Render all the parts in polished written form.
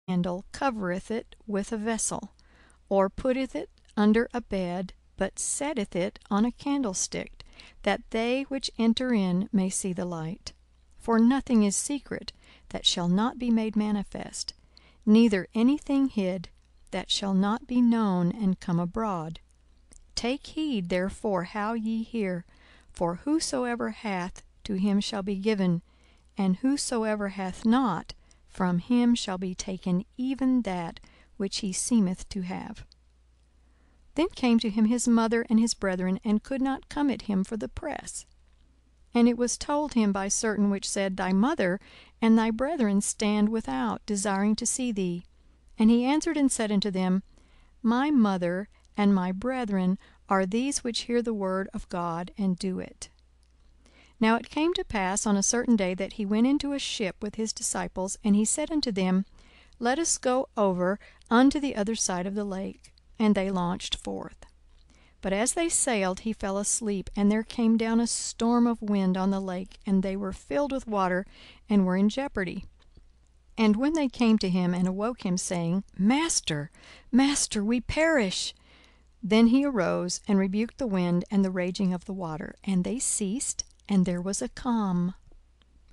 handle covereth it with a vessel, or putteth it under a bed, but setteth it on a candlestick, that they which enter in may see the light. For nothing is secret that shall not be made manifest, neither anything hid that shall not be known and come abroad. Take heed therefore how ye hear, for whosoever hath, to him shall be given, and whosoever hath not, from him shall be taken even that which he seemeth to have. Then came to him his mother and his brethren, and could not come at him for the press. And it was told him by certain which said, Thy mother and thy brethren stand without, desiring to see thee. And he answered and said unto them, My mother and my brethren are these which hear the word of God and do it. Now it came to pass on a certain day that he went into a ship with his disciples, and he said unto them, Let us go over unto the other side of the lake. And they launched forth. But as they sailed, he fell asleep, and there came down a storm of wind on the lake, and they were filled with water, and were in jeopardy. And when they came to him and awoke him, saying, Master, Master, we perish, then he arose and rebuked the wind and the raging of the water, and they ceased, and there was a calm.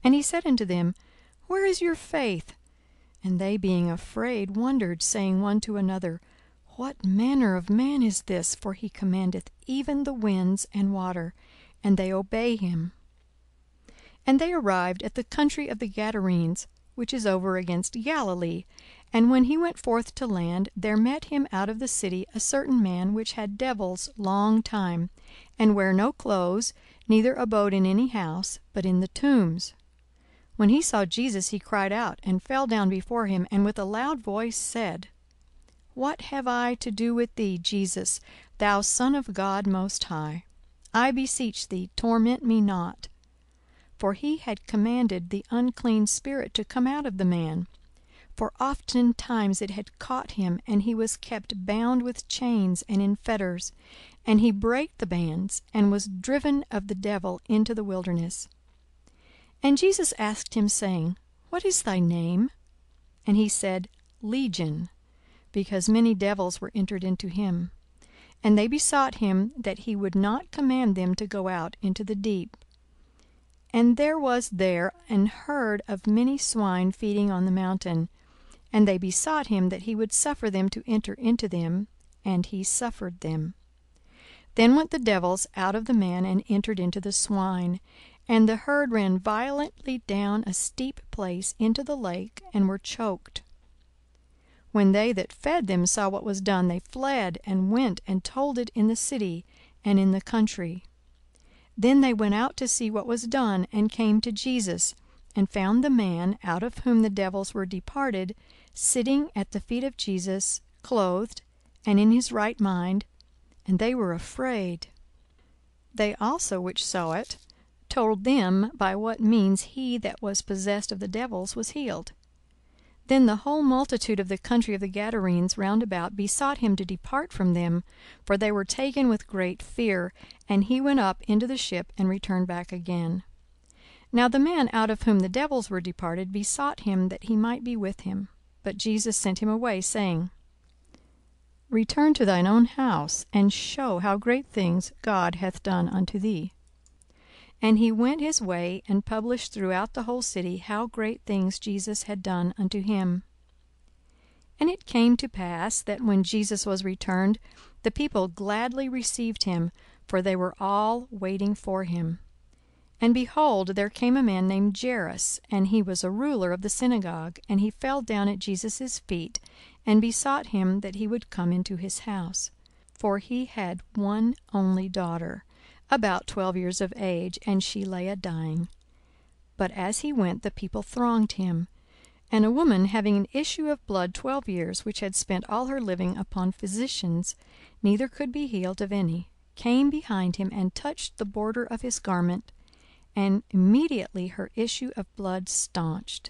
And he said unto them, Where is your faith? And they, being afraid, wondered, saying one to another, What manner of man is this? For he commandeth even the winds and water, and they obey him. And they arrived at the country of the Gadarenes, which is over against Galilee. And when he went forth to land, there met him out of the city a certain man which had devils long time, and bare no clothes, neither abode in any house, but in the tombs. When he saw Jesus, he cried out, and fell down before him, and with a loud voice said, What have I to do with thee, Jesus, thou Son of God most high? I beseech thee, torment me not. For he had commanded the unclean spirit to come out of the man. For oftentimes it had caught him, and he was kept bound with chains and in fetters. And he brake the bands, and was driven of the devil into the wilderness. And Jesus asked him, saying, What is thy name? And he said, Legion, because many devils were entered into him. And they besought him that he would not command them to go out into the deep. And there was there an herd of many swine feeding on the mountain. And they besought him that he would suffer them to enter into them, and he suffered them. Then went the devils out of the man, and entered into the swine. And the herd ran violently down a steep place into the lake, and were choked. When they that fed them saw what was done, they fled, and went and told it in the city and in the country. Then they went out to see what was done, and came to Jesus, and found the man, out of whom the devils were departed, sitting at the feet of Jesus, clothed, and in his right mind, and they were afraid. They also which saw it told them by what means he that was possessed of the devils was healed. Then the whole multitude of the country of the Gadarenes round about besought him to depart from them, for they were taken with great fear. And he went up into the ship, and returned back again. Now the man out of whom the devils were departed besought him that he might be with him. But Jesus sent him away, saying, Return to thine own house, and show how great things God hath done unto thee. And he went his way, and published throughout the whole city how great things Jesus had done unto him. And it came to pass that when Jesus was returned, the people gladly received him, for they were all waiting for him. And behold, there came a man named Jairus, and he was a ruler of the synagogue, and he fell down at Jesus' feet, and besought him that he would come into his house. For he had one only daughter, about 12 years of age, and she lay a-dying. But as he went, the people thronged him. And a woman having an issue of blood 12 years, which had spent all her living upon physicians, neither could be healed of any, came behind him, and touched the border of his garment, and immediately her issue of blood staunched.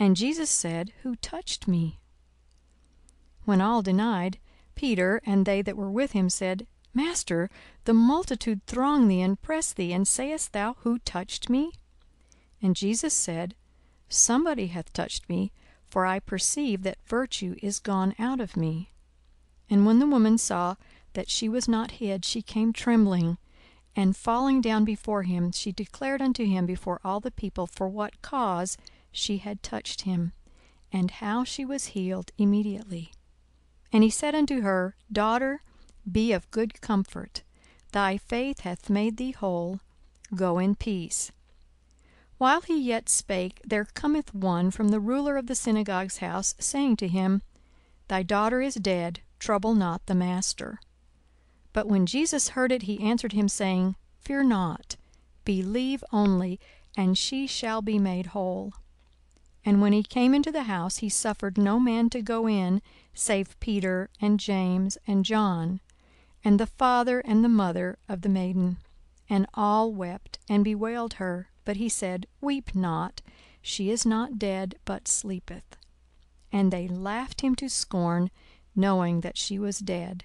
And Jesus said, Who touched me? When all denied, Peter and they that were with him said, Master, the multitude throng thee and press thee, and sayest thou, Who touched me? And Jesus said, Somebody hath touched me, for I perceive that virtue is gone out of me. And when the woman saw that she was not hid, she came trembling, and falling down before him, she declared unto him before all the people for what cause she had touched him, and how she was healed immediately. And he said unto her, Daughter, be of good comfort. Thy faith hath made thee whole. Go in peace. While he yet spake, there cometh one from the ruler of the synagogue's house, saying to him, Thy daughter is dead, trouble not the master. But when Jesus heard it, he answered him, saying, Fear not, believe only, and she shall be made whole. And when he came into the house, he suffered no man to go in, save Peter and James and John, and the father and the mother of the maiden. And all wept and bewailed her. But he said, Weep not, she is not dead, but sleepeth. And they laughed him to scorn, knowing that she was dead.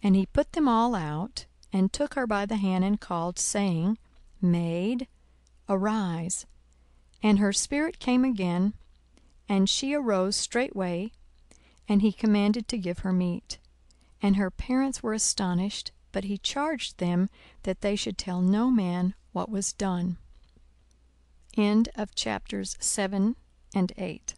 And he put them all out, and took her by the hand, and called, saying, Maid, arise. And her spirit came again, and she arose straightway, and he commanded to give her meat. And her parents were astonished, but he charged them that they should tell no man what was done. End of chapters 7 and 8.